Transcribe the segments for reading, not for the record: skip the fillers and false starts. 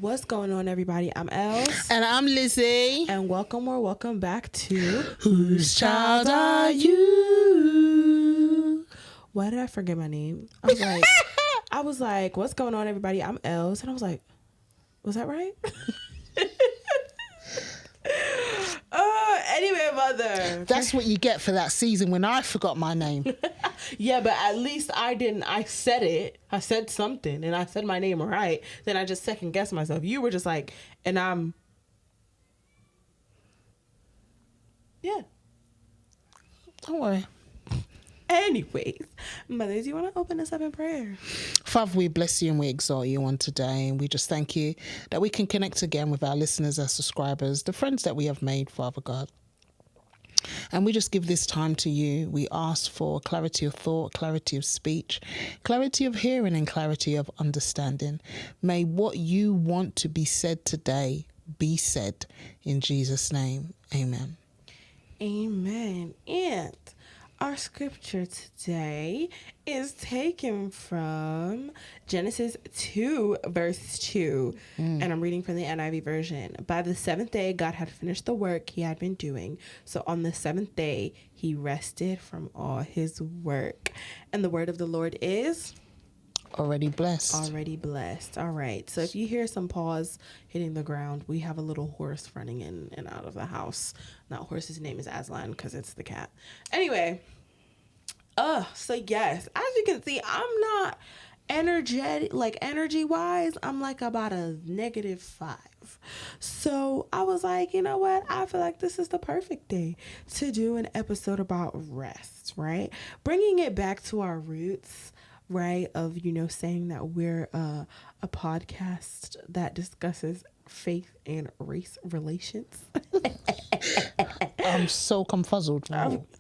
What's going on, everybody? I'm Els. And I'm Lizzie. And welcome back to Whose Child Are You? Why did I forget my name? I was like, what's going on, everybody? I'm Els. And I was like, was that right? Anyway, mother. That's what you get for that season when I forgot my name. Yeah, but at least I didn't. I said it. I said something and I said my name right. Then I just second guessed myself. You were just like, and I'm. Yeah. Don't worry. Anyways, mothers, do you want to open us up in prayer? Father, we bless you and we exalt you on today. And we just thank you that we can connect again with our listeners, our subscribers, the friends that we have made, Father God. And we just give this time to you. We ask for clarity of thought, clarity of speech, clarity of hearing, and clarity of understanding. May what you want to be said today be said in Jesus' name. Amen. Amen. And our scripture today is taken from Genesis 2, verse 2. And I'm reading from the NIV version. By the seventh day, God had finished the work he had been doing. So on the seventh day, he rested from all his work. And the word of the Lord is... Already blessed. Already blessed. All right. So if you hear some paws hitting the ground, we have a little horse running in and out of the house. That horse's name is Aslan because it's the cat. Anyway. So yes, as you can see, I'm not energetic, like energy wise. I'm like about a -5. So I was like, you know what? I feel like this is the perfect day to do an episode about rest, right? Bringing it back to our roots, right? Of, saying that we're a podcast that discusses faith and race relations. I'm so confuzzled.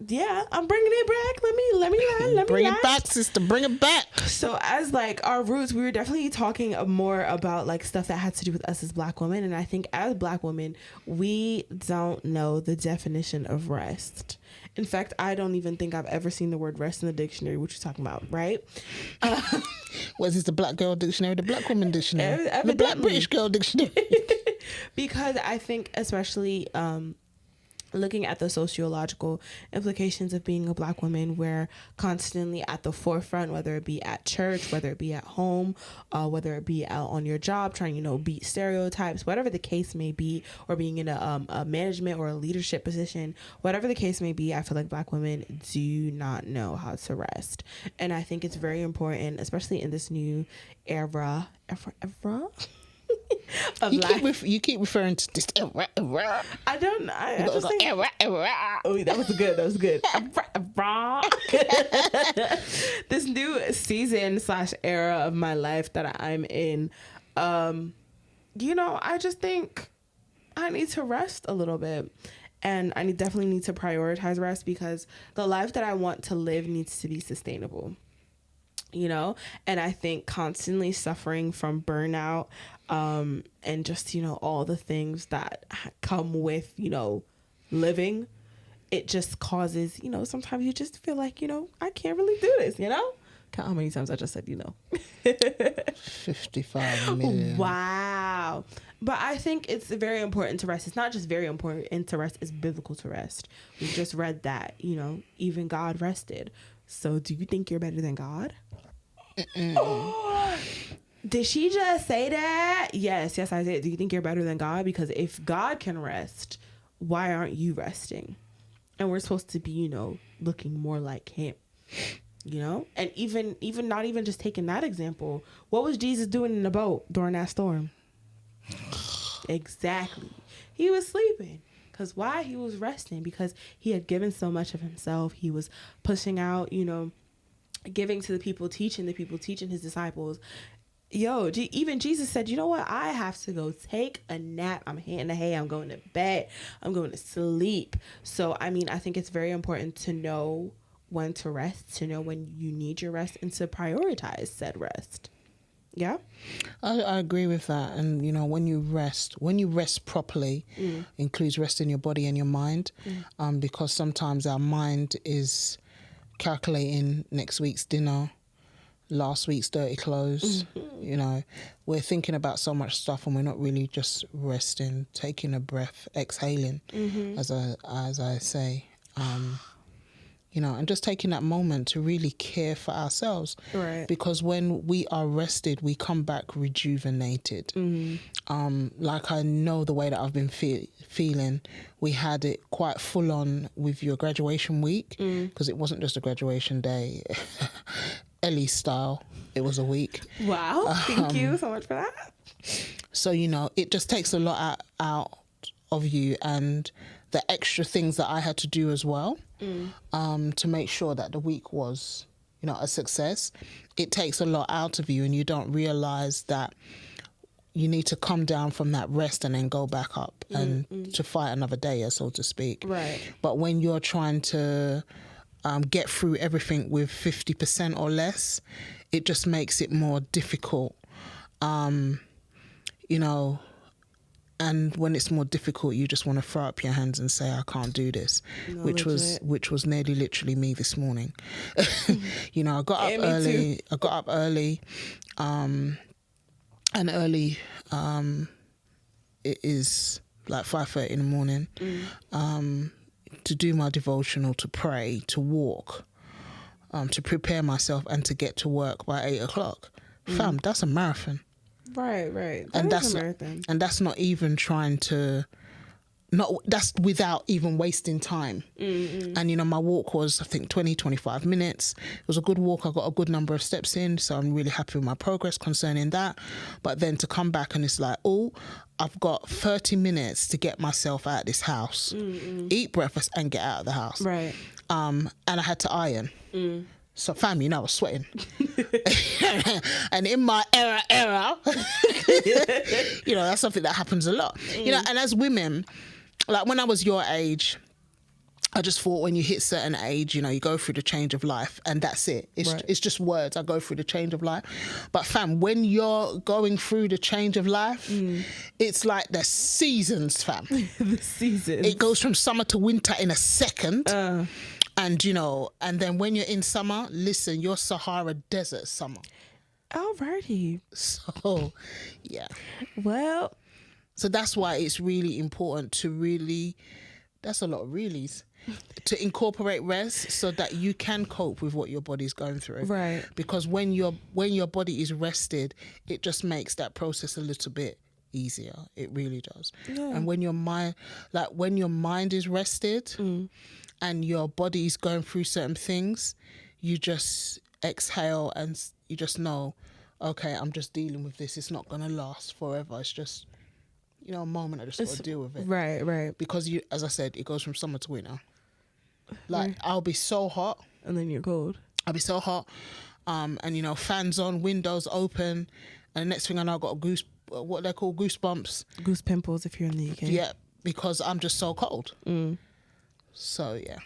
Yeah, I'm bringing it back. Let me bring it back, sister. Bring it back. So as like our roots, we were definitely talking more about like stuff that had to do with us as Black women. And I think as Black women, we don't know the definition of rest. In fact, I don't even think I've ever seen the word rest in the dictionary. What you talking about, right? Was this the Black Girl Dictionary, the Black Woman Dictionary, Evidently. the Black British Girl Dictionary? Because I think especially looking at the sociological implications of being a Black woman, we're constantly at the forefront, whether it be at church, whether it be at home, whether it be out on your job, trying, beat stereotypes, whatever the case may be, or being in a management or a leadership position, whatever the case may be. I feel like Black women do not know how to rest. And I think it's very important, especially in this new era of you keep referring to this. I don't know. I just think, oh, that was good. This new season / era of my life that I'm in, I just think I need to rest a little bit. And I definitely need to prioritize rest because the life that I want to live needs to be sustainable. And I think constantly suffering from burnout, and just, all the things that come with, living, it just causes, sometimes you just feel like, I can't really do this, Count how many times I just said, 55 million. Wow. But I think it's very important to rest. It's not just very important to rest, it's biblical to rest. We just read that, even God rested. So do you think you're better than God? Oh, did she just say that? Yes, I did. Do you think you're better than God? Because if God can rest, why aren't you resting? And we're supposed to be, looking more like him, And even not even just taking that example, what was Jesus doing in the boat during that storm? Exactly. He was sleeping. Because why? He was resting because he had given so much of himself. He was pushing out, giving to the people, teaching his disciples. Even Jesus said, you know what? I have to go take a nap. I'm hitting the hay. I'm going to bed. I'm going to sleep. So, I think it's very important to know when to rest, to know when you need your rest, and to prioritize said rest. Yeah, I agree with that. And, when you rest properly, includes resting your body and your mind, because sometimes our mind is calculating next week's dinner, last week's dirty clothes. You know, we're thinking about so much stuff and we're not really just resting, taking a breath, exhaling, as I say. You know, and just taking that moment to really care for ourselves. Right. Because when we are rested, we come back rejuvenated. Like I know the way that I've been feeling, we had it quite full on with your graduation week, because it wasn't just a graduation day, Ellie style. It was a week. Wow. Thank you so much for that. So, you know, it just takes a lot out of you, and the extra things that I had to do as well, to make sure that the week was, you know, a success. It takes a lot out of you, and you don't realise that you need to come down from that rest and then go back up and to fight another day, so to speak. Right. But when you're trying to get through everything with 50% or less, it just makes it more difficult. You know, and when it's more difficult, you just want to throw up your hands and say, I can't do this, No, which was nearly literally me this morning. You know, I got up early. I got up early, and early, it is like 5:30 in the morning, to do my devotional, to pray, to walk, to prepare myself and to get to work by 8 o'clock. Fam, that's a marathon. Right. And that's not even trying to, that's without even wasting time. And, you know, my walk was, I think, 25 minutes. It was a good walk. I got a good number of steps in, so I'm really happy with my progress concerning that. But then to come back and it's like, oh, I've got 30 minutes to get myself out of this house, eat breakfast and get out of the house. Right. And I had to iron. So fam, you know, I was sweating. And in my era, you know, that's something that happens a lot. You know, and as women, like when I was your age, I just thought when you hit certain age, you know, you go through the change of life and that's it. It's just words. I go through the change of life. But fam, when you're going through the change of life, it's like the seasons, fam. The seasons. It goes from summer to winter in a second. And, you know, and then when you're in summer, listen, you're Sahara Desert summer. Alrighty. So, yeah. Well. So that's why it's really important to really, that's a lot of reallys, to incorporate rest so that you can cope with what your body's going through. Right. Because when your body is rested, it just makes that process a little bit easier. It really does. Yeah. And when your mind is rested, and your body's going through certain things, you just exhale and you just know, okay, I'm just dealing with this. It's not going to last forever. It's just, you know, a moment. I just got to deal with it. Right. Because you, as I said, it goes from summer to winter. Like, I'll be so hot. And then you're cold. I'll be so hot. And, you know, fans on, windows open. And the next thing I know, I've got what they call goosebumps. Goose pimples if you're in the UK. Yeah, because I'm just so cold. So, yeah.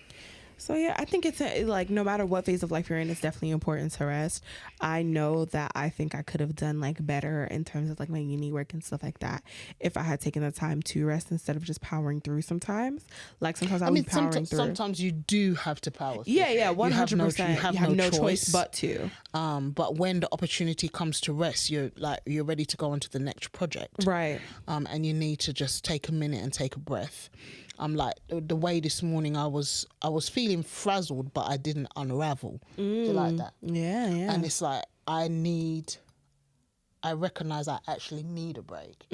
So, yeah, I think it's like no matter what phase of life you're in, it's definitely important to rest. I know that I think I could have done like better in terms of like my uni work and stuff like that if I had taken the time to rest instead of just powering through sometimes. Like sometimes I mean, powering through. Sometimes you do have to power through. Yeah, 100%. You have no choice but to. But when the opportunity comes to rest, you're ready to go on to the next project. Right. And you need to just take a minute and take a breath. I'm like, the way this morning I was feeling frazzled, but I didn't unravel. Do you like that? Yeah. And it's like, I recognize I actually need a break.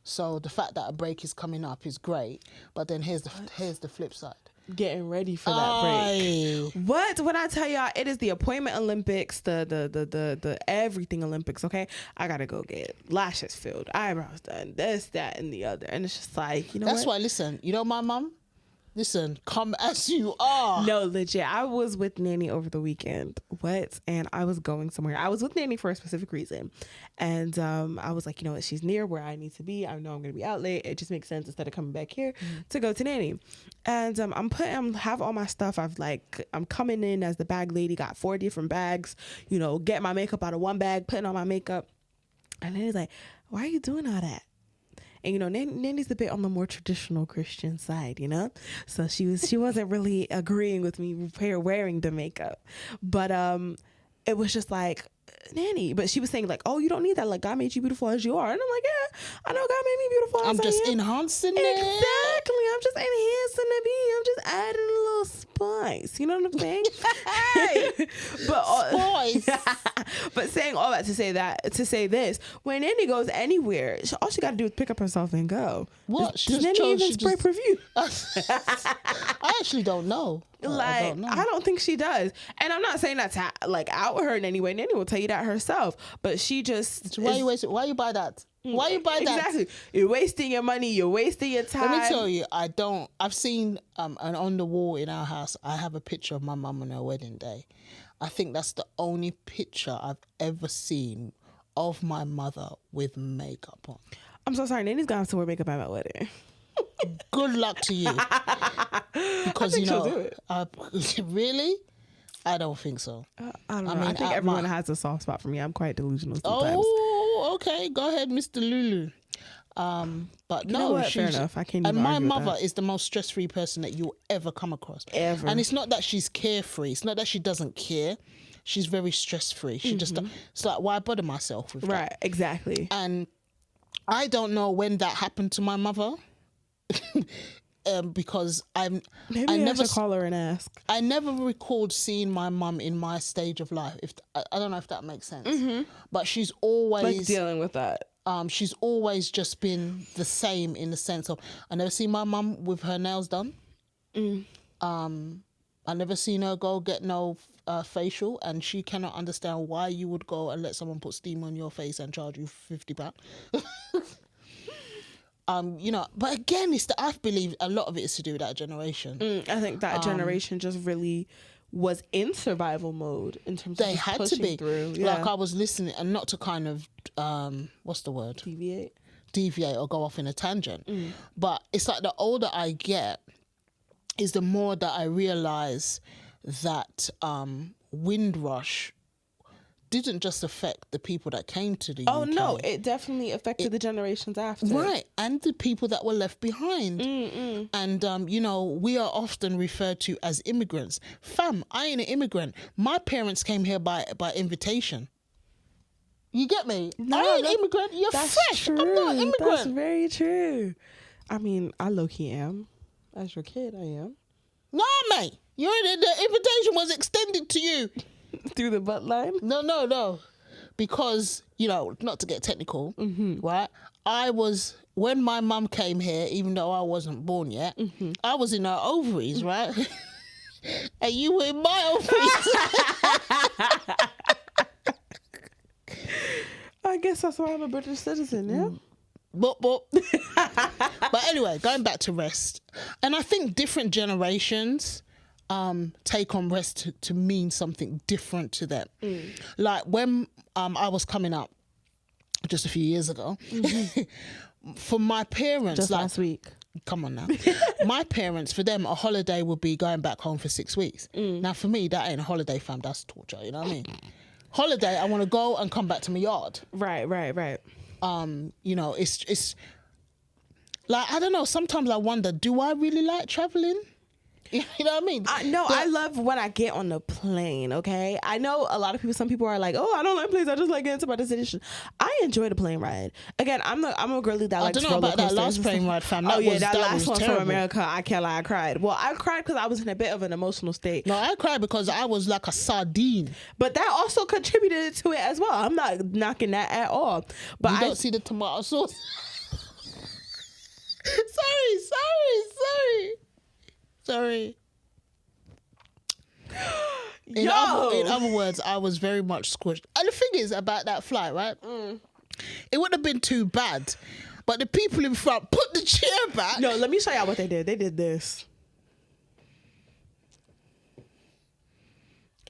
So the fact that a break is coming up is great, but then here's the flip side. Getting ready for that break. What? When I tell y'all, it is the appointment Olympics, the everything Olympics, okay? I gotta go get lashes filled, eyebrows done, this, that, and the other. And it's just like, you know That's why, listen, you know my mum? Listen, come as you are. No, legit. I was with Nanny over the weekend. What? And I was going somewhere. I was with Nanny for a specific reason. And I was like, you know what? She's near where I need to be. I know I'm going to be out late. It just makes sense instead of coming back here to go to Nanny. And have all my stuff. I'm coming in as the bag lady, got 4 different bags, you know, get my makeup out of one bag, putting on my makeup. And Nanny's like, why are you doing all that? And, you know, Nanny's a bit on the more traditional Christian side, you know? So she wasn't really agreeing with me wearing the makeup. But it was just like, nanny. But she was saying like, oh, you don't need that. Like, God made you beautiful as you are. And I'm like, yeah, I know God made me beautiful as I'm just I am. enhancing it. Exactly. I'm just enhancing the bee. I'm just adding a little spice. You know what I'm saying? But saying all that to say this, when Nanny goes anywhere, all she got to do is pick up herself and go. What? Does Nanny even spray perfume? I actually don't know. I don't think she does. And I'm not saying that to like out her in any way. Nanny will tell you that herself. But she just... Why you buy that? Why you buy that? Exactly. You're wasting your money. You're wasting your time. Let me tell you, I've seen, and on the wall in our house, I have a picture of my mum on her wedding day. I think that's the only picture I've ever seen of my mother with makeup on. I'm so sorry. Nanny's gonna have to wear makeup at my wedding. Good luck to you. Because, she'll do it. Really? I don't think so. I don't know. I think everyone has a soft spot for me. I'm quite delusional sometimes. Oh, okay. Go ahead, Mr. Lulu. But no, fair enough. I can't. And even my argue with mother that. is the most stress-free person that you'll ever come across. Ever. And it's not that she's carefree. It's not that she doesn't care. She's very stress-free. She just, it's like, why bother myself with that? Right. Exactly. And I don't know when that happened to my mother. Because I never should call her and ask. I never recalled seeing my mum in my stage of life. I don't know if that makes sense, but she's always like dealing with that. She's always just been the same in the sense of I never seen my mum with her nails done. I never seen her go get no facial, and she cannot understand why you would go and let someone put steam on your face and charge you £50. But again, I believe a lot of it is to do with that generation. I think that generation just really was in survival mode in terms of they just had to pushing be through. Yeah. Like I was listening, and not to kind of what's the word, deviate or go off in a tangent, but it's like the older I get is the more that I realize that Windrush didn't just affect the people that came to the UK. Oh no, it definitely affected the generations after. Right, and the people that were left behind. And, we are often referred to as immigrants. Fam, I ain't an immigrant. My parents came here by invitation. You get me? No, I ain't an immigrant. You're fresh. True. I'm not an immigrant. That's very true. I mean, I low-key am. As your kid, I am. No, mate. The invitation was extended to you. Through the butt line? No. Because, not to get technical, right? When my mum came here, even though I wasn't born yet, I was in her ovaries, right? And you were in my ovaries. I guess that's why I'm a British citizen, yeah? But anyway, going back to rest. And I think different generations take on rest to mean something different to them. Like when I was coming up just a few years ago, for my parents, just last week. Come on now. My parents, for them, a holiday would be going back home for 6 weeks. Now for me, that ain't a holiday, fam. That's torture. You know what I mean? Holiday, I want to go and come back to my yard. Right. It's like, I don't know. Sometimes I wonder, do I really like traveling? You know what I mean? I love when I get on the plane, okay? I know a lot of people, some people are like, oh, I don't like planes. I just like getting to my destination. I enjoy the plane ride. Again, I'm a girly that likes roller coasters. I don't know about that last plane ride, fam. That last one from America, I can't lie, I cried. Well, I cried because I was in a bit of an emotional state. No, I cried because I was like a sardine. But that also contributed to it as well. I'm not knocking that at all. But you don't see the tomato sauce? Sorry. In other words, I was very much squished. And the thing is about that flight, right? It wouldn't have been too bad. But the people in front put the chair back. No, let me show y'all what they did. They did this.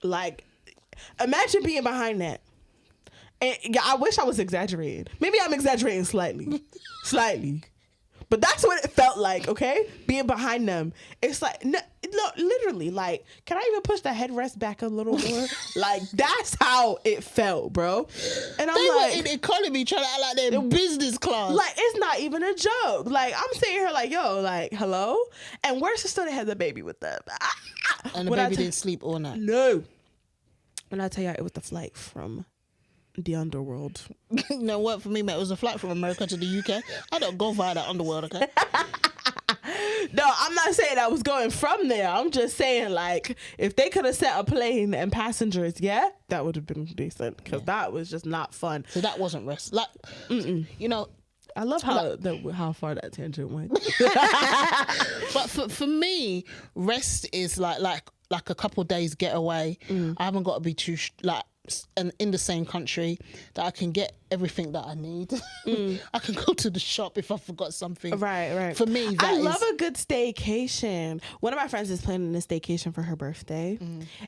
Like, imagine being behind that. And I wish I was exaggerating. Maybe I'm exaggerating slightly. But that's what it felt like, okay? Being behind them. It's like, no, literally, like, can I even push the headrest back a little more? Like, that's how it felt, bro. And I'm they like, were in economy trying to act like they're in business class. Like, it's not even a joke. Like, I'm sitting here like, yo, like, hello? And where's the still had the baby with them? And the baby didn't sleep all night. No. When I tell y'all, it was the flight from The underworld. You know what? For me, mate, it was a flight from America to the UK. I don't go via that underworld, okay? No, I'm not saying I was going from there. I'm just saying, like, if they could have set a plane and passengers, yeah, that would have been decent, because that was just not fun. So that wasn't rest. Like, you know, I love how far that tangent went. but for me, rest is like a couple of days getaway. I haven't got to be too and in the same country, that I can get everything that I need. I can go to the shop if I forgot something. Right. For me, I love a good staycation. One of my friends is planning a staycation for her birthday,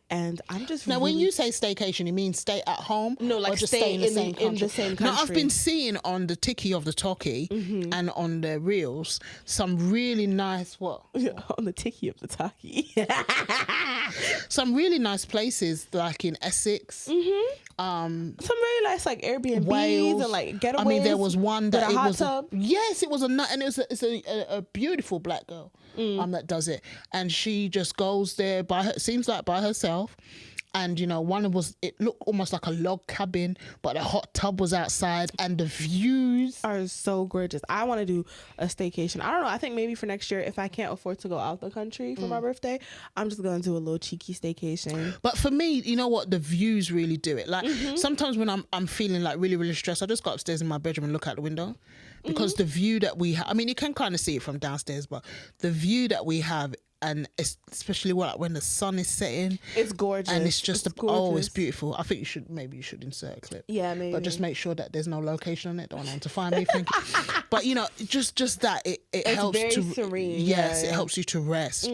and I'm just now. When you say staycation, you mean stay at home? No, like or just stay in the same country. No, I've been seeing on the Tiki of the Toki and on the reels some really nice on the Tiki of the Taki. some really nice places like in Essex. Some really nice like Airbnbs Wales and like getaways. I mean, there was one that with a hot was tub. Yes, it was and it's a beautiful black girl that does it, and she just goes there seems like by herself. And, you know, it looked almost like a log cabin, but the hot tub was outside and the views are so gorgeous. I want to do a staycation. I don't know. I think maybe for next year, if I can't afford to go out the country for my birthday, I'm just going to do a little cheeky staycation. But for me, you know what? The views really do it. Like sometimes when I'm feeling like really, really stressed, I just go upstairs in my bedroom and look out the window. Because the view that we have, I mean, you can kind of see it from downstairs, but the view that we have, and especially when the sun is setting, it's gorgeous, and it's just it's beautiful. I think you should insert a clip. Yeah, maybe. But just make sure that there's no location on it. Don't want them to find me. Thank you. But you know, just that it helps very to serene. Yes, it helps you to rest.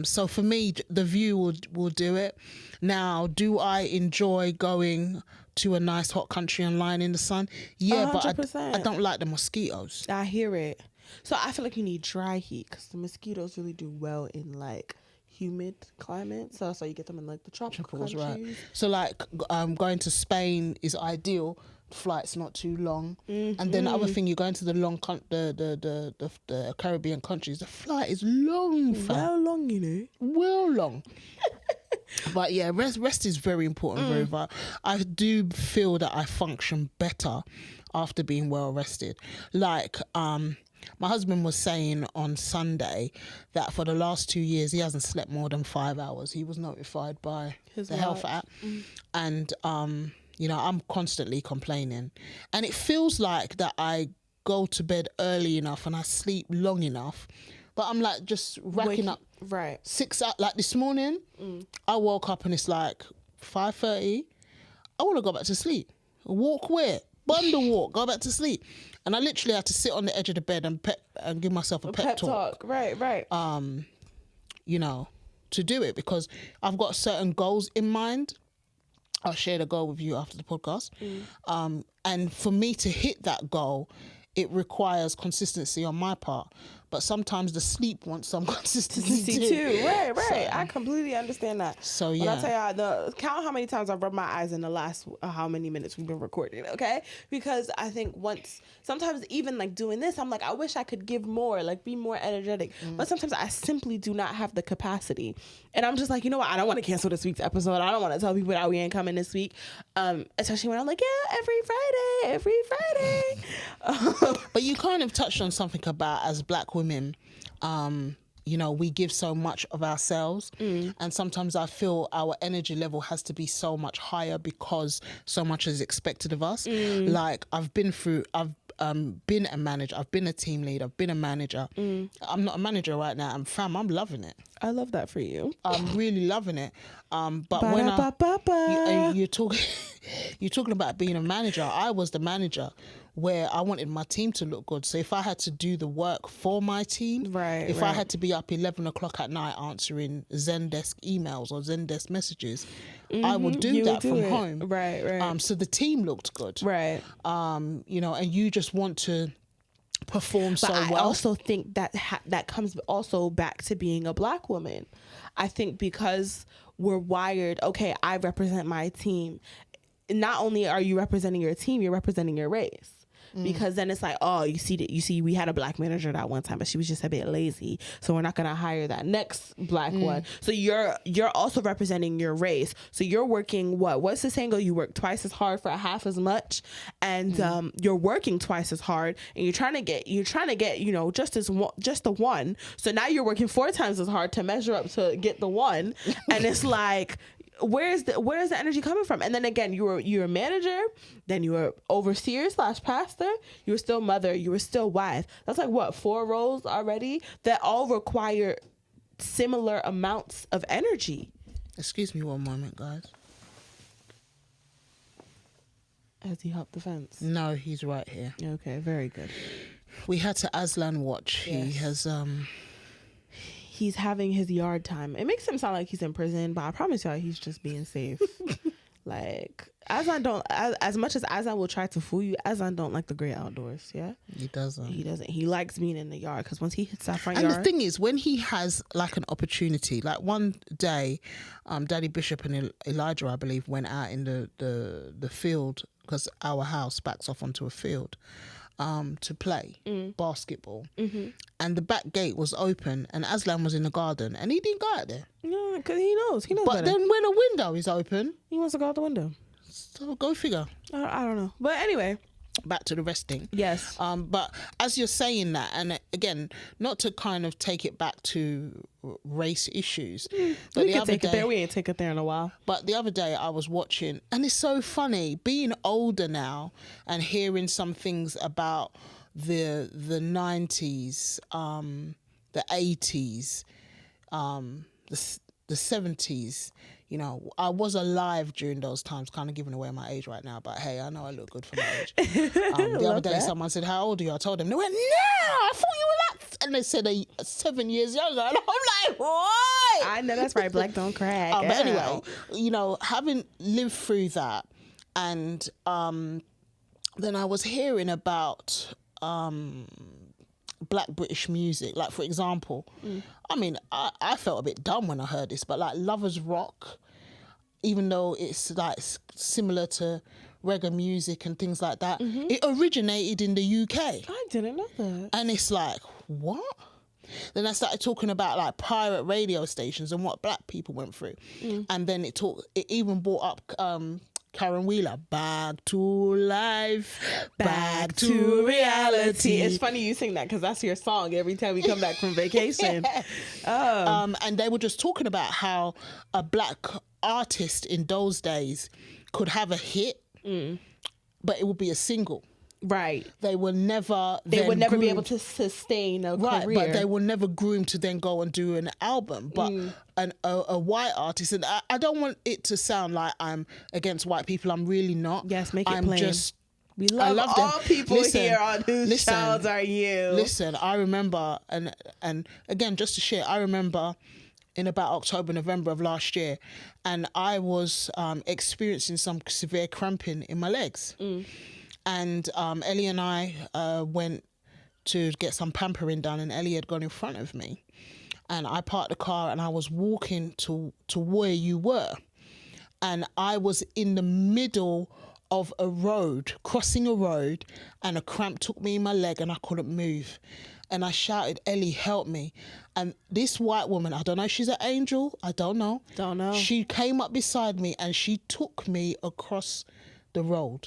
So for me, the view will do it. Now, do I enjoy going to a nice hot country and lying in the sun? Yeah, 100%. but I don't like the mosquitoes. I hear it. So I feel like you need dry heat, because the mosquitoes really do well in like humid climate. So you get them in like the tropical countries. Right. So like going to Spain is ideal. Flight's not too long, and then the other thing, you're going to the the Caribbean countries. The flight is long. Well long, you know. Well long. But yeah, rest is very important, very vital. I do feel that I function better after being well rested. Like my husband was saying on Sunday that for the last 2 years he hasn't slept more than 5 hours. He was notified by the health app, and you know, I'm constantly complaining, and it feels like that I go to bed early enough and I sleep long enough, but I'm like just racking up 6 hours. Like this morning, I woke up and it's like 5:30. I want to go back to sleep. Walk where? Bundle walk. Go back to sleep. And I literally had to sit on the edge of the bed and give myself a pep talk. Right. You know, to do it, because I've got certain goals in mind. I'll share the goal with you after the podcast. And for me to hit that goal, it requires consistency on my part. But sometimes the sleep wants some consistency too. Right. So, I completely understand that. So yeah. When I tell you, count how many times I've rubbed my eyes in the last how many minutes we've been recording, okay? Because I think sometimes even like doing this, I'm like, I wish I could give more, like be more energetic. But sometimes I simply do not have the capacity. And I'm just like, you know what? I don't want to cancel this week's episode. I don't want to tell people that we ain't coming this week. Especially when I'm like, yeah, every Friday. But you kind of touched on something about, as Black women, you know, we give so much of ourselves, and sometimes I feel our energy level has to be so much higher because so much is expected of us. Like I've been a manager, I've been a team lead, I've been a manager. I'm not a manager right now, and fam, I'm loving it. I love that for you. I'm really loving it. But when you're talking about being a manager, I was the manager where I wanted my team to look good. So if I had to do the work for my team, if I had to be up 11 o'clock at night answering Zendesk emails or Zendesk messages, I would do that from home. Right. So the team looked good. Right. You know, and you just want to perform so well. I also think that that comes also back to being a Black woman. I think because we're wired, okay, I represent my team. Not only are you representing your team, you're representing your race. because then it's like, oh, you see, we had a black manager that one time, but she was just a bit lazy, so we're not gonna hire that next black one. So you're also representing your race. So you're working what's the saying? You work twice as hard for half as much, and you're working twice as hard, and you're trying to get just the one. So now you're working 4 times as hard to measure up to get the one, and it's like, where's the energy coming from? And then again, you're a manager, then you were overseer / pastor, you were still mother, you were still wife. That's like 4 roles already that all require similar amounts of energy. Excuse me one moment, guys. Has he hopped the fence? No, he's right here. Okay, very good. We had to Aslan watch. Yes. He has He's having his yard time. It makes him sound like he's in prison, but I promise y'all he's just being safe. Like, Aslan don't, as much as Aslan will try to fool you, Aslan don't like the great outdoors, yeah? He doesn't. He likes being in the yard, because once he hits that front yard... yard... And the thing is, when he has, like, an opportunity, like one day, Daddy Bishop and Elijah, I believe, went out in the field, because our house backs off onto a field, to play basketball. And the back gate was open, and Aslan was in the garden, and he didn't go out there. Yeah, because he knows but better. Then when a window is open, he wants to go out the window. So go figure. I don't know. But anyway, back to the resting. Yes. But as you're saying that, and again, not to kind of take it back to race issues. But we can take it there. We ain't take it there in a while. But the other day I was watching, and it's so funny being older now and hearing some things about the 90s, the 80s, the 70s. You know, I was alive during those times, kind of giving away my age right now, but hey, I know I look good for my age. The other day, someone said, "How old are you?" I told them. They went, "No, I thought you were that." And they said, 7 years younger. And I'm like, what? I know that's right. Black don't crack. But anyway, you know, having lived through that, and then I was hearing about Black British music, like, for example, I mean, I felt a bit dumb when I heard this, but like Lovers Rock, even though it's like similar to reggae music and things like that, it originated in the UK. I didn't know that. And it's like, what? Then I started talking about like pirate radio stations and what black people went through, and then it even brought up Karen Wheeler, back to life, back to reality. It's funny you sing that because that's your song every time we come back from vacation. And they were just talking about how a black artist in those days could have a hit, but it would be a single. Right. They would never be able to sustain a career. But they were never groomed to then go and do an album. But a white artist, and I don't want it to sound like I'm against white people. I'm really not. Yes, make it plain. We I love all them. People here on Whose Child Are You? Listen, I remember, and again, just to share, I remember in about October, November of last year, and I was experiencing some severe cramping in my legs. And Ellie and I went to get some pampering done, and Ellie had gone in front of me. And I parked the car and I was walking to where you were. And I was in the middle of a road, crossing a road, and a cramp took me in my leg and I couldn't move. And I shouted, "Ellie, help me." And this white woman, I don't know if she's an angel, I don't know. She came up beside me and she took me across the road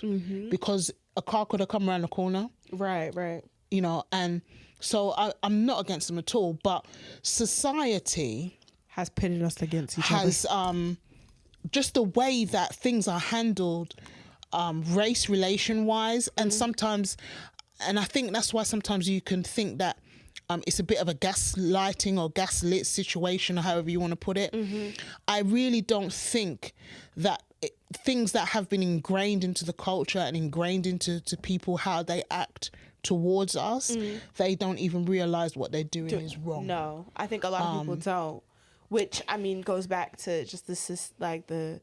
because a car could have come around the corner. Right. You know, and so I'm not against them at all, but society has pitted us against each other. Just the way that things are handled, race relation wise, and sometimes, and I think that's why sometimes you can think that it's a bit of a gaslighting or gaslit situation, or however you want to put it. I really don't think that things that have been ingrained into the culture and ingrained into people, how they act towards us, they don't even realize what they're doing is wrong. No, I think a lot of people don't, which I mean goes back to just the systemicness.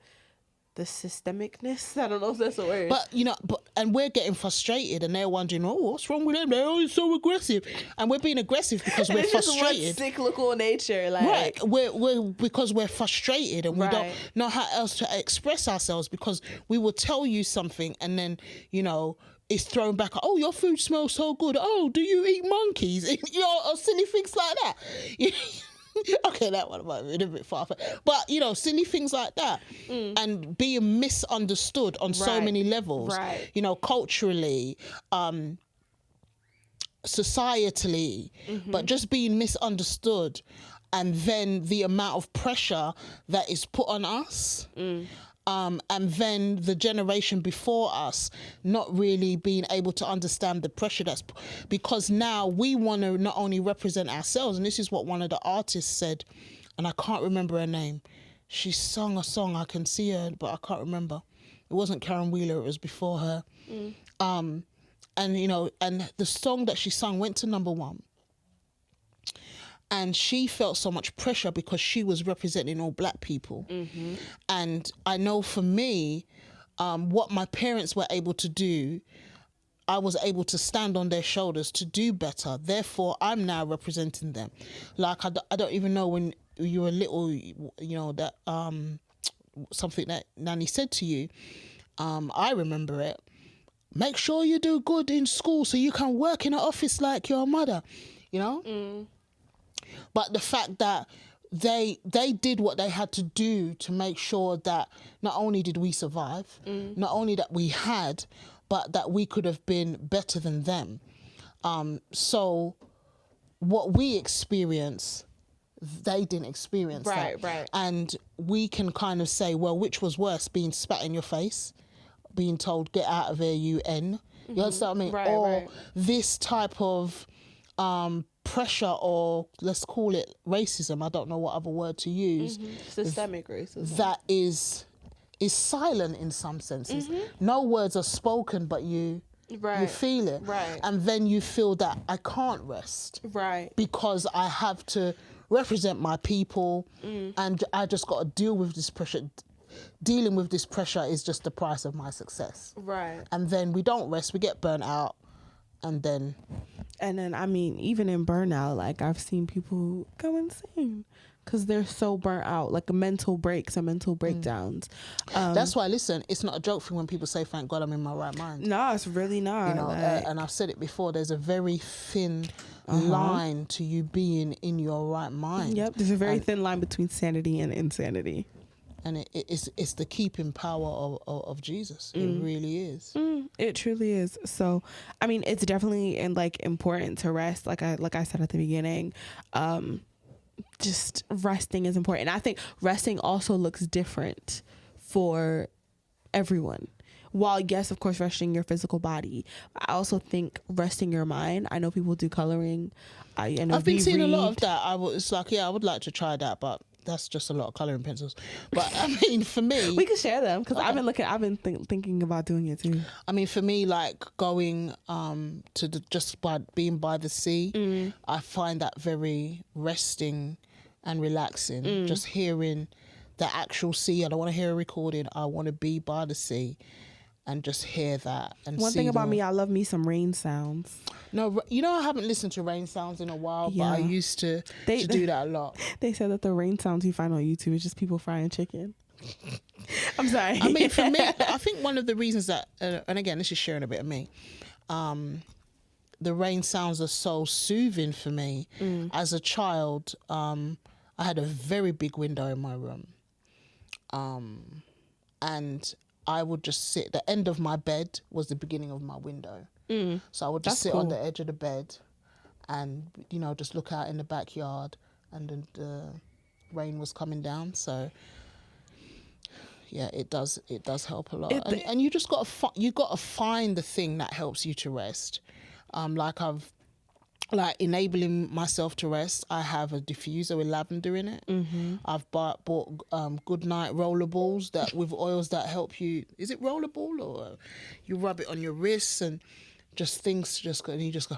I don't know if that's a word. But, you know, and we're getting frustrated and they're wondering, oh, what's wrong with them? They're always so aggressive. And we're being aggressive because we're frustrated. Just one cyclical nature. Like. Right. We're because we're frustrated and we don't know how else to express ourselves, because we will tell you something and then, you know, it's thrown back. Oh, your food smells so good. Oh, do you eat monkeys? You know, or silly things like that. Okay, that one might be a bit far, but you know, silly things like that, and being misunderstood on so many levels. Right. You know, culturally, societally, but just being misunderstood, and then the amount of pressure that is put on us. And then the generation before us not really being able to understand the pressure because now we want to not only represent ourselves, and this is what one of the artists said, and I can't remember her name. She sung a song, I can see her, but I can't remember. It wasn't Karen Wheeler, it was before her. And you know, and the song that she sung went to #1. And she felt so much pressure because she was representing all black people. And I know for me, what my parents were able to do, I was able to stand on their shoulders to do better. Therefore, I'm now representing them. Like, I don't even know when you were little, you know, that something that Nanny said to you, I remember it. Make sure you do good in school so you can work in an office like your mother, you know? But the fact that they did what they had to do to make sure that not only did we survive, not only that we had, but that we could have been better than them. So what we experience, they didn't experience that. Right. And we can kind of say, well, which was worse, being spat in your face, being told, get out of here, you N. You understand what I mean? Or this type of pressure, or let's call it racism, I don't know what other word to use. Systemic racism. That is silent in some senses. No words are spoken, but you feel it. Right. And then you feel that I can't rest. Right. Because I have to represent my people, and I just got to deal with this pressure. Dealing with this pressure is just the price of my success. Right. And then we don't rest, we get burnt out, and then I mean, even in burnout, like I've seen people go insane because they're so burnt out, like mental breaks and mental breakdowns. That's why, listen, it's not a joke thing when people say, thank God I'm in my right mind. No, it's really not. You know, and I've said it before, there's a very thin line to you being in your right mind. Yep, there's a very thin line between sanity and insanity. And it's the keeping power of Jesus. It really is. It truly is. So, I mean, it's definitely important to rest. Like I said at the beginning, just resting is important. And I think resting also looks different for everyone. While yes, of course, resting your physical body, I also think resting your mind. I know people do coloring. I've been seeing a lot of that. I would like to try that, but that's just a lot of colouring pencils. But I mean, for me, we could share them because I've been thinking about doing it too. I mean, for me, like going just by being by the sea, I find that very resting and relaxing. Just hearing the actual sea. I don't want to hear a recording. I want to be by the sea and just hear that. And one thing about me, I love me some rain sounds. No, you know, I haven't listened to rain sounds in a while, but I used to do that a lot. They said that the rain sounds you find on YouTube is just people frying chicken. I'm sorry. I mean, for me, I think one of the reasons that, and again, this is sharing a bit of me, the rain sounds are so soothing for me. As a child, I had a very big window in my room. And I would just sit, the end of my bed was the beginning of my window. So I would just sit on the edge of the bed and, you know, just look out in the backyard, and the rain was coming down. So yeah, it does help a lot. And you just got to find the thing that helps you to rest. Like enabling myself to rest, I have a diffuser with lavender in it. I've bought good night rollerballs that with oils that help you. Is it rollerball, or you rub it on your wrists and just things just go, and you just go.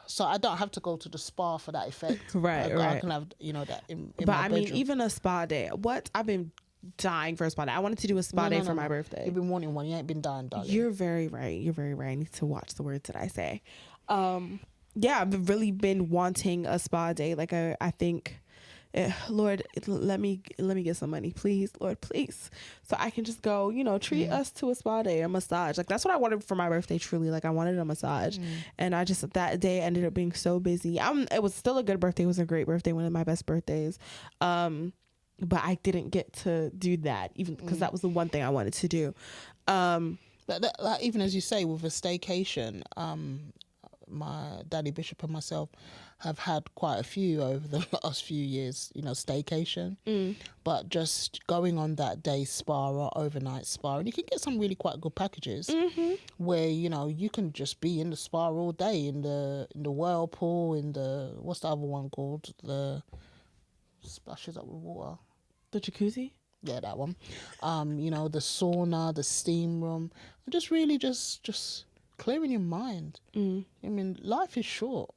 So I don't have to go to the spa for that effect. Right. I can have, you know, that in but my I bedroom. mean, even a spa day. I've been dying for a spa day. I wanted to do a spa day for my birthday. You've been wanting one. You ain't been dying, darling. You're very right. I need to watch the words that I say. Yeah, I've really been wanting a spa day. Like I think Lord, let me get some money, please, Lord, please, so I can just go, treat us to a spa day, a massage. Like, that's what I wanted for my birthday. Truly, like, I wanted a massage, and I just, that day ended up being so busy. It was still a good birthday. It was a great birthday, one of my best birthdays. But I didn't get to do that, even because that was the one thing I wanted to do. But like, even as you say, with a staycation, my daddy Bishop and myself have had quite a few over the last few years, staycation. But just going on that day spa or overnight spa, and you can get some really quite good packages where you can just be in the spa all day, in the whirlpool, in the, what's the other one called, the splashes up with water, The jacuzzi. Yeah, that one. The sauna, the steam room, just really just clearing your mind. I mean, life is short,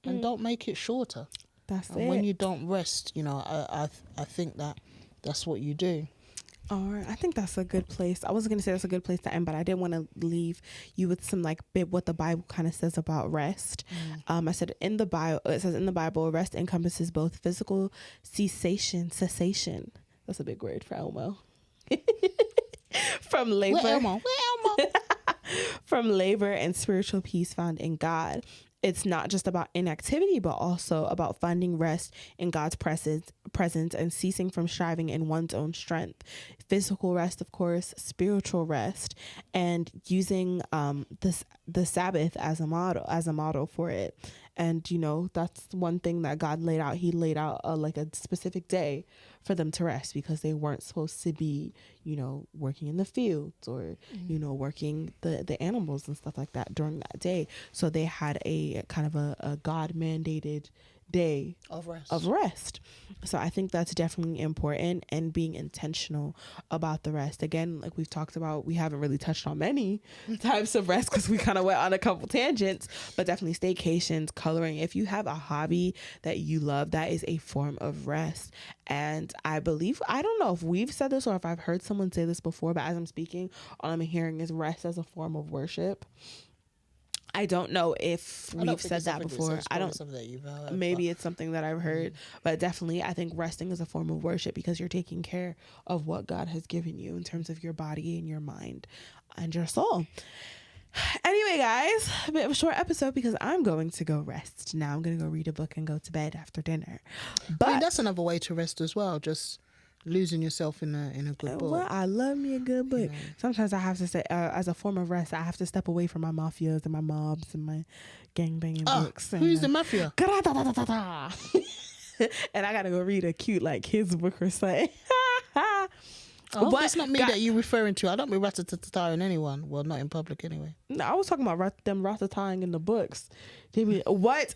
and don't make it shorter. That's and it. When you don't rest, I think that's what you do. All right, I think that's a good place. I was going to say that's a good place to end, but I didn't want to leave you with some what the Bible kind of says about rest. I said it says in the Bible, rest encompasses both physical cessation. That's a big word for Elmo. From labor. Where Elmo? From labor and spiritual peace found in God. It's not just about inactivity, but also about finding rest in God's presence and ceasing from striving in one's own strength. Physical rest, of course, spiritual rest, and using the Sabbath as a model for it. And that's one thing that God laid out. He laid out a specific day for them to rest, because they weren't supposed to be working in the fields or working the animals and stuff like that during that day. So they had a kind of a God mandated day of rest. So I think that's definitely important, and being intentional about the rest. Again, like we've talked about, we haven't really touched on many types of rest because we kind of went on a couple tangents, but definitely staycations, coloring. If you have a hobby that you love, that is a form of rest. And I believe, I don't know if we've said this or if I've heard someone say this before, but as I'm speaking, all I'm hearing is rest as a form of worship. I don't know if we've said that before. I don't. Maybe it's something that I've heard, but definitely I think resting is a form of worship, because you're taking care of what God has given you in terms of your body and your mind and your soul. Anyway, guys, a bit of a short episode because I'm going to go rest now. I'm going to go read a book and go to bed after dinner. But I mean, that's another way to rest as well. Just losing yourself in a good book. Well, I love me a good book. Sometimes I have to say, as a form of rest, I have to step away from my mafias and my mobs and my gangbanging books. Who's the mafia? And I gotta go read a cute kids book or something. That's not me that you're referring to. I don't be rat-a-tat-tat-ing anyone. Well, not in public anyway. No, I was talking about them rat-a-tatting in the books. What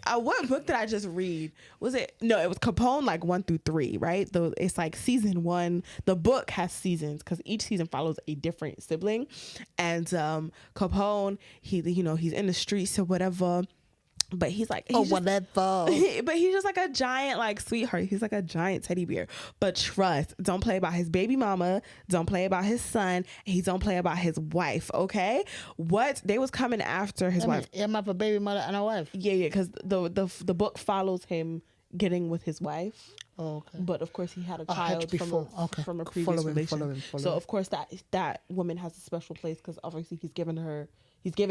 book did I just read? Was it? No, it was Capone, 1 through 3, right? It's season 1. The book has seasons because each season follows a different sibling. And Capone, he's in the streets or whatever. But he's whatever. But he's just a giant sweetheart. He's a giant teddy bear. But trust, don't play about his baby mama. Don't play about his son. And he don't play about his wife. Okay, what they was coming after his wife. Him have a baby mother and a wife. Yeah, because the book follows him getting with his wife. Oh, okay. But of course he had a child from a previous relation. So of course that woman has a special place because obviously he's given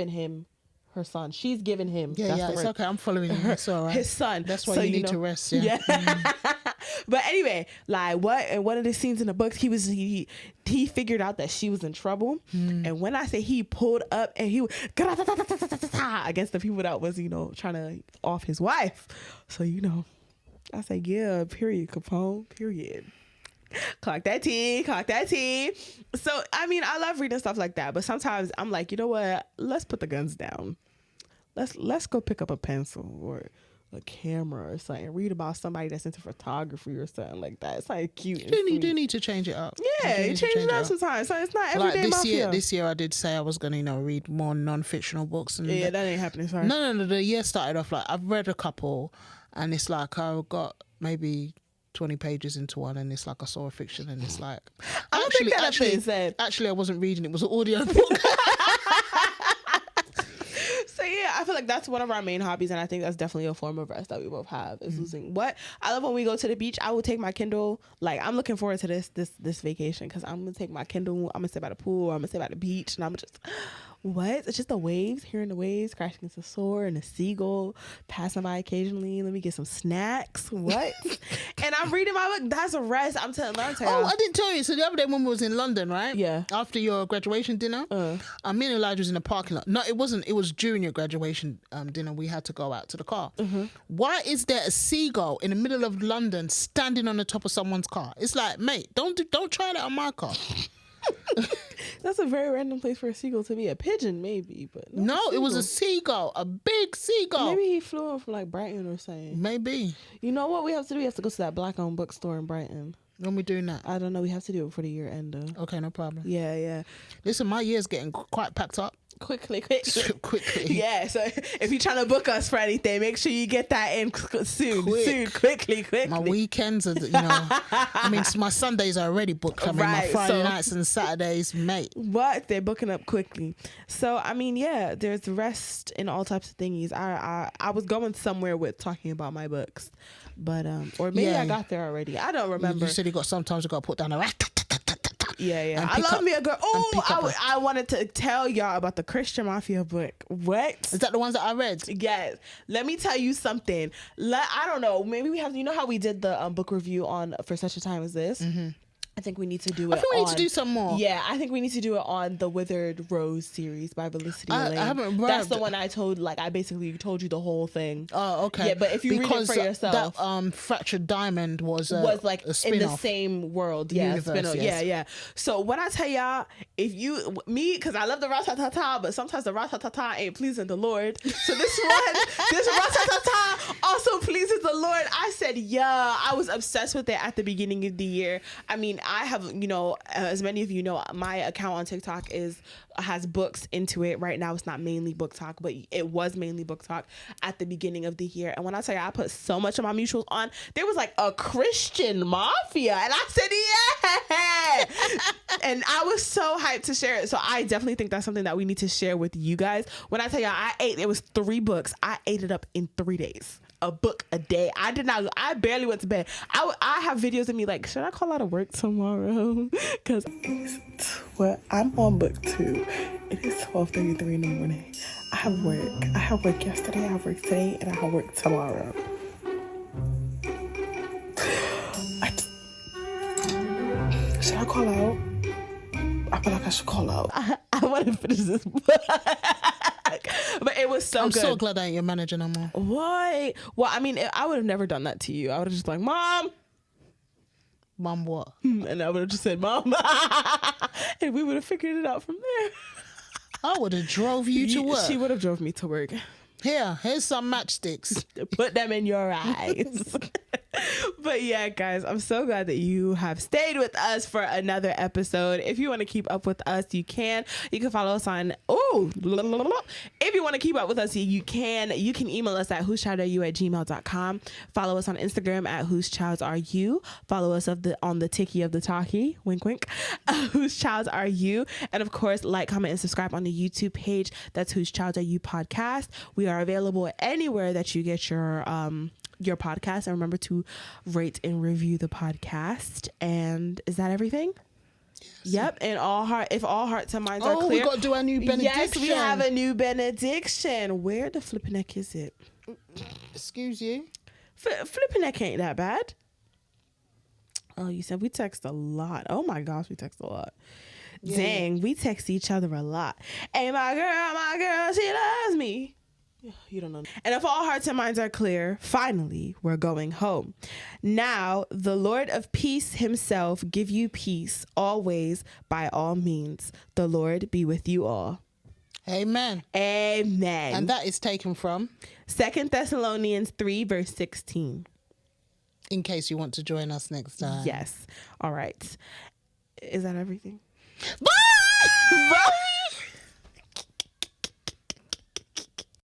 him her son. She's given him. Yeah, it's okay. I'm following you. It's all right. His son. That's why you need to rest. Yeah. But anyway, in one of the scenes in the books, he figured out that she was in trouble. And when I say he pulled up and he against the people that was, trying to off his wife. So, I say, yeah, period, Capone, period. Clock that T. So, I mean, I love reading stuff like that, but sometimes I'm like, you know what? Let's put the guns down. Let's go pick up a pencil or a camera or something. Read about somebody that's into photography or something like that. It's cute. You do need to change it up. Yeah, you change it up sometimes. So it's not everyday mafia. This year I did say I was going to read more non-fictional books. And that ain't happening. Sorry. No. The year started off I've read a couple, and it's I got maybe 20 pages into one, and it's I saw a fiction, and it's I don't think that's been said. Actually, I wasn't reading; it was an audio book. So yeah, I feel like that's one of our main hobbies, and I think that's definitely a form of rest that we both have is losing. What I love when we go to the beach, I will take my Kindle. Like I'm looking forward to this vacation because I'm gonna take my Kindle. I'm gonna sit by the pool. I'm gonna sit by the beach, and I'm just what? It's just the waves, hearing the waves crashing against the shore, and the seagull passing by occasionally. Let me get some snacks. What? And I'm reading my book. That's a rest. I'm telling you. Oh, I didn't tell you. So the other day when we was in London, right? Yeah. After your graduation dinner, me and Elijah was in the parking lot. No, it wasn't. It was during your graduation dinner. We had to go out to the car. Why is there a seagull in the middle of London standing on the top of someone's car? It's like, mate, don't try that on my car. That's a very random place for a seagull to be. A pigeon, maybe, but no, it was a seagull, a big seagull. Maybe he flew in from like Brighton or something. Maybe. You know what we have to do? We have to go to that black-owned bookstore in Brighton. When we doing that? I don't know. We have to do it for the year end, though. Okay, no problem. Yeah. Listen, my year's getting quite packed up. Quickly. Quickly. Yeah, so if you're trying to book us for anything, make sure you get that in soon. Quickly. My weekends are, I mean, my Sundays are already booked. I mean, my Friday nights and Saturdays, mate. What? They're booking up quickly. So, I mean, yeah, there's rest in all types of thingies. I was going somewhere with talking about my books, but, or maybe I got there already. I don't remember. You said sometimes you got to put down a Yeah. I love me a girl. Oh, I wanted to tell y'all about the Christian Mafia book. What? Is that the ones that I read? Yes. Let me tell you something. I don't know. Maybe we have, you know how we did the book review on For Such a Time as This? Mm-hmm. I think we need to do it. I think we need to do some more. Yeah, I think we need to do it on the Withered Rose series by Felicity Lane. I haven't read. That's the one I basically told you the whole thing. Oh, okay. Yeah, but if you read it for yourself, that Fractured Diamond was like a in the same world. Yeah, universe, yes. Yeah. So when I tell y'all, because I love the Ratatata, but sometimes the Ratatata ain't pleasing the Lord. So this Ratatata also pleases the Lord. I said, I was obsessed with it at the beginning of the year. I mean, I have, as many of you know, my account on TikTok has books into it. Right now it's not mainly book talk, but it was mainly book talk at the beginning of the year. And when I tell you I put so much of my mutuals on, there was like a Christian Mafia, and I said yeah. And I was so hyped to share it. So I definitely think that's something that we need to share with you guys. When I tell you it was 3 books, I ate it up in 3 days. A book a day. I barely went to bed. I have videos of me like, should I call out of work tomorrow? Because I'm on book 2. It is 12:33 in the morning. I have work yesterday, I have work today, and I have work tomorrow. Should I call out? I feel like I should call out. I want to finish this book. But it was so good. I'm so glad I ain't your manager no more. Why? Well, I mean, I would have never done that to you. I would have just been like, Mom, what? And I would have just said, Mom. And we would have figured it out from there. I would have drove you to work. She would have drove me to work. Here's some matchsticks. Put them in your eyes. But yeah, guys, I'm so glad that you have stayed with us for another episode. If you want to keep up with us, you can. You can follow us on. If you want to keep up with us, you can. You can email us at whoschildareyu@gmail.com. Follow us on Instagram at whoschildareyu. Follow us on the Tiki of the Talkie. Wink, wink. Whose Childs Are You? And of course, like, comment, and subscribe on the YouTube page. That's Whose Childs Are You podcast. We are available anywhere that you get your podcast, and remember to rate and review the podcast. And is that everything? Yep. And if all hearts and minds are clear, we got to do our new benediction. Yes, we have a new benediction. Where the flipping heck is it? Excuse you. Flipping heck ain't that bad. Oh, you said we text a lot. Oh my gosh, we text a lot. Yeah. Dang, we text each other a lot. Hey, my girl, she loves me. You don't know. And if all hearts and minds are clear, finally, we're going home. Now, the Lord of peace himself give you peace always by all means. The Lord be with you all. Amen. Amen. And that is taken from 2 Thessalonians 3, verse 16. In case you want to join us next time. Yes. All right. Is that everything? Bye! Bye!